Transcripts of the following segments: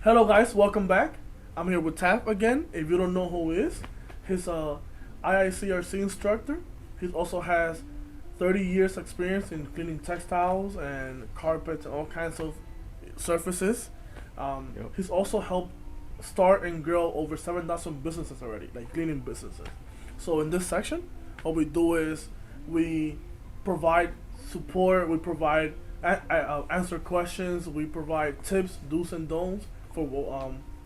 Hello guys, welcome back. I'm here with Tap again. If you don't know who he is, he's a IICRC instructor. He also has 30 years experience in cleaning textiles and carpets and all kinds of surfaces. Yep. He's also helped start and grow over 7,000 businesses already, like cleaning businesses. So in this section, what we do is we provide support, we provide answer questions, we provide tips, do's and don'ts for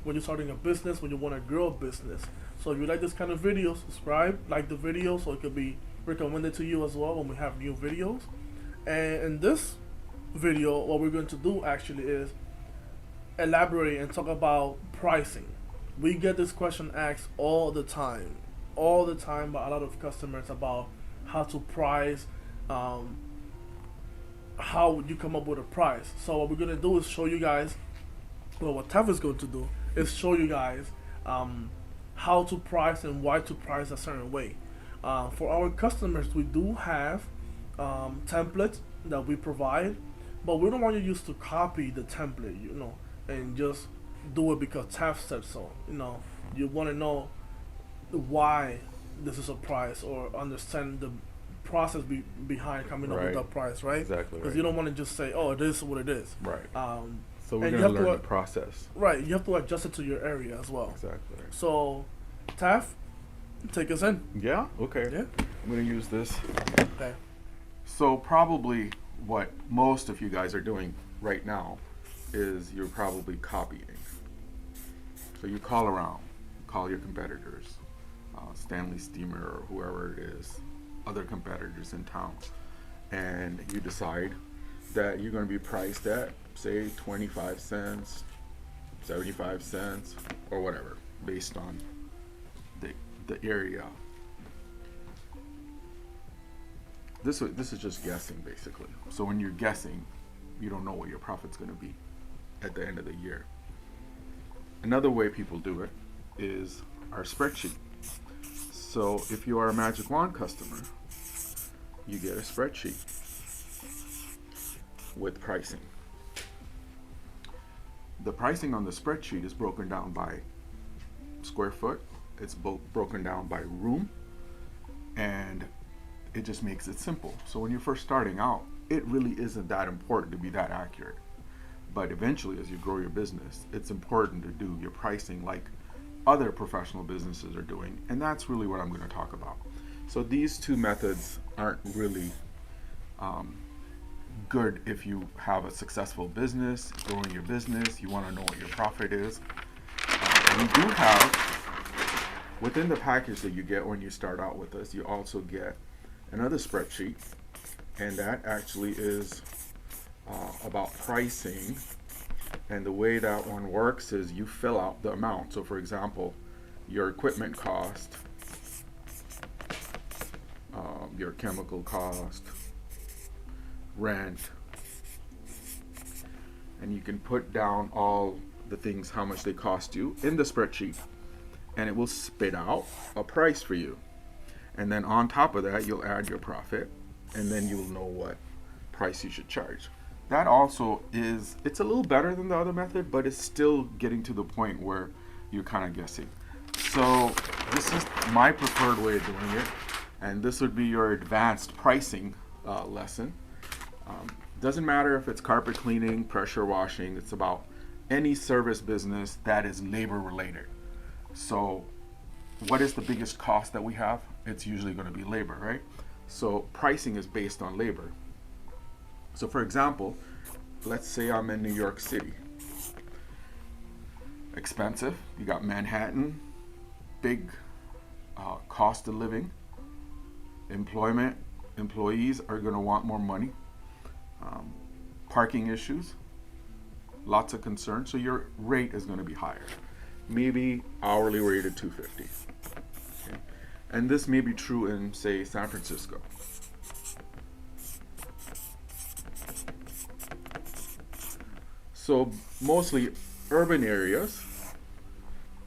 when you're starting a business, when you want to grow a business. So if you like this kind of video, subscribe, like the video, so it could be recommended to you as well when we have new videos. And in this video, what we're going to do actually is elaborate and talk about pricing. We get this question asked all the time by a lot of customers about how to price, um, how would you come up with a price. So what we're gonna do is show you guys. Well, what Tav is going to do is show you guys um, how to price and why to price a certain way. For our customers, we do have templates that we provide, but we don't want you just to copy the template, and just do it because Tav said so. You want to know why this is a price or understand the process behind coming up with Right. that price, right? Exactly Because right. you don't want to just say, "Oh, this is what it is." Right. Um, So we're and you gonna have to learn the process. right. You have to adjust it to your area as well. Exactly. Right. So, Taff, take us in. Yeah. Okay. Yeah. I'm gonna use this. Okay. So probably what most of you guys are doing right now is you're probably copying. So you call around, call your competitors, Stanley Steamer or whoever it is, other competitors in town, and you decide that you're going to be priced at, say, 25 cents, 75 cents, or whatever, based on the area. This is just guessing, basically. So when you're guessing, you don't know what your profit's going to be at the end of the year. Another way people do it is our spreadsheet. So if you are a Magic Wand customer, you get a spreadsheet with pricing. The pricing on the spreadsheet is broken down by square foot, it's broken down by room, and it just makes it simple. So when you're first starting out, it really isn't that important to be that accurate. But eventually, as you grow your business, it's important to do your pricing like other professional businesses are doing, and that's really what I'm going to talk about. So these two methods aren't really good if you have a successful business, growing your business, you want to know what your profit is. We do have, within the package that you get when you start out with us, you also get another spreadsheet, and that actually is about pricing. And the way that one works is you fill out the amount. So for example, your equipment cost, your chemical cost, rent, and you can put down all the things, how much they cost you in the spreadsheet, and it will spit out a price for you. And then on top of that, you'll add your profit, and then you'll know what price you should charge. That also it's a little better than the other method, but it's still getting to the point where you're kind of guessing. So this is my preferred way of doing it, and this would be your advanced pricing lesson. Doesn't matter if it's carpet cleaning, pressure washing, it's about any service business that is labor related. So what is the biggest cost that we have? It's usually going to be labor, right? So pricing is based on labor. So for example, let's say I'm in New York City. Expensive. You got Manhattan, big cost of living. Employment, employees are going to want more money. Parking issues, lots of concerns. So your rate is going to be higher. Maybe hourly rate at $250. Okay. And this may be true in, say, San Francisco. So mostly urban areas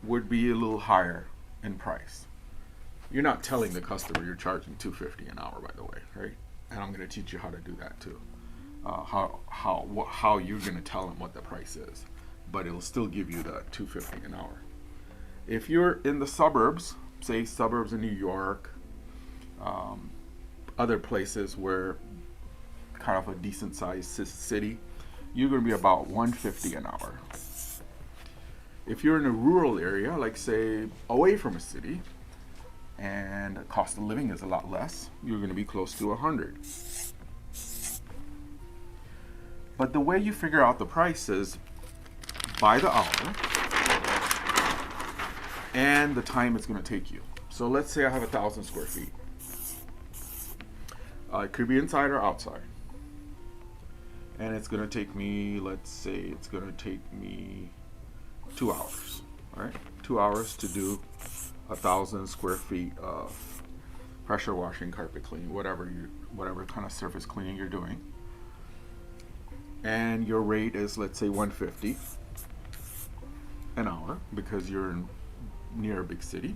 would be a little higher in price. You're not telling the customer you're charging $250 an hour, by the way, right? And I'm going to teach you how to do that too. How you're going to tell them what the price is. but it'll still give you that $250 an hour. If you're in the suburbs, say suburbs in New York, other places where kind of a decent sized city, you're going to be about $150 an hour. If you're in a rural area, like say away from a city, and the cost of living is a lot less, you're going to be close to 100. But the way you figure out the price is by the hour and the time it's going to take you. So let's say I have 1,000 square feet. It could be inside or outside. And it's going to take me, let's say it's going to take me 2 hours, right? 2 hours to do 1,000 square feet of pressure washing, carpet cleaning, whatever kind of surface cleaning you're doing. And your rate is, let's say, $150 an hour because you're near a big city.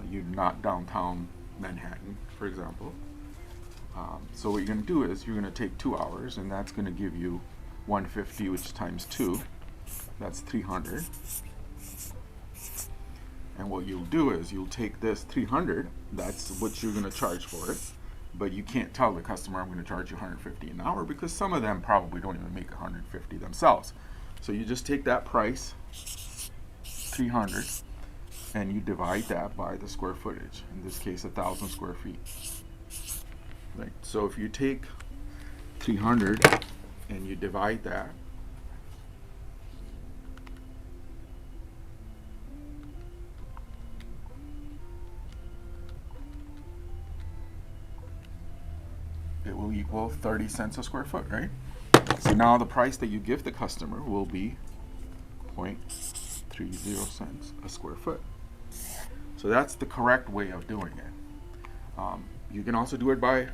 You're not downtown Manhattan, for example. So what you're going to do is you're going to take 2 hours, and that's going to give you $150, which times 2. That's $300. And what you'll do is you'll take this $300. That's what you're going to charge for it. But you can't tell the customer I'm going to charge you $150 an hour because some of them probably don't even make $150 themselves. So you just take that price, $300, and you divide that by the square footage. In this case, 1,000 square feet. Right. So if you take 300 and you divide that, it will equal 30 cents a square foot, right? So now the price that you give the customer will be 0.30 cents a square foot. So that's the correct way of doing it. You can also do it by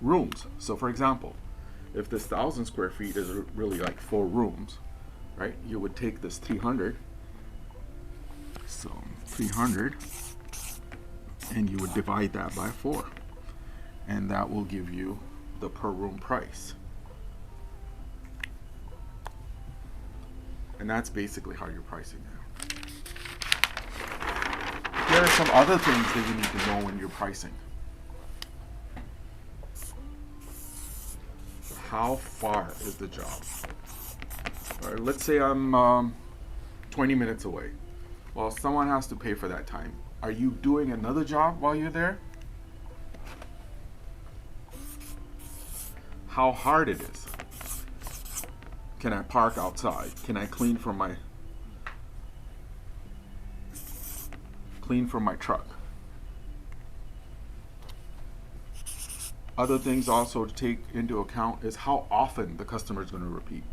rooms. So for example, if this 1,000 square feet is really like 4 rooms, right? You would take this 300, so 300, and you would divide that by 4. And that will give you the per room price. And that's basically how you're pricing it. There are some other things that you need to know when you're pricing. How far is the job? All right, let's say I'm 20 minutes away. Well, someone has to pay for that time. Are you doing another job while you're there? How hard it is. Can I park outside? Can I clean from my truck? Other things also to take into account is how often the customer is going to repeat.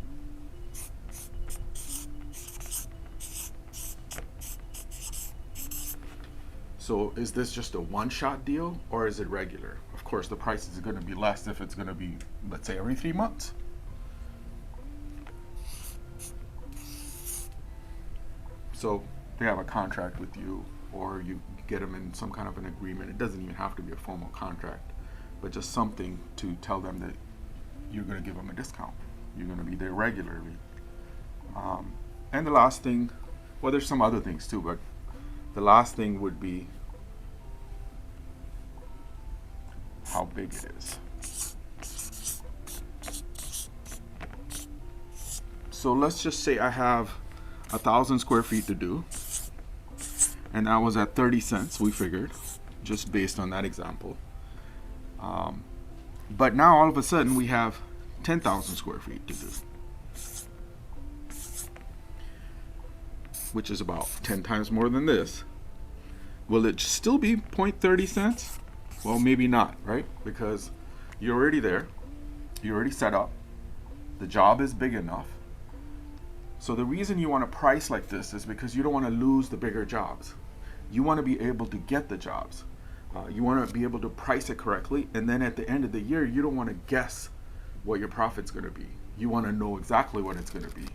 So is this just a one-shot deal or is it regular? Of course, the price is going to be less if it's going to be, let's say, every 3 months. So they have a contract with you, or you get them in some kind of an agreement. It doesn't even have to be a formal contract, but just something to tell them that you're going to give them a discount. You're going to be there regularly. And the last thing, well, there's some other things too, but the last thing would be how big it is. So let's just say I have 1,000 square feet to do, and that was at 30 cents, we figured, just based on that example. But now all of a sudden we have 10,000 square feet to do, which is about 10 times more than this. Will it still be 0.30 cents? Well, maybe not, right? Because you're already there, you're already set up, the job is big enough. So the reason you want to price like this is because you don't want to lose the bigger jobs. You want to be able to get the jobs. You want to be able to price it correctly, and then at the end of the year, you don't want to guess what your profit's going to be. You want to know exactly what it's going to be.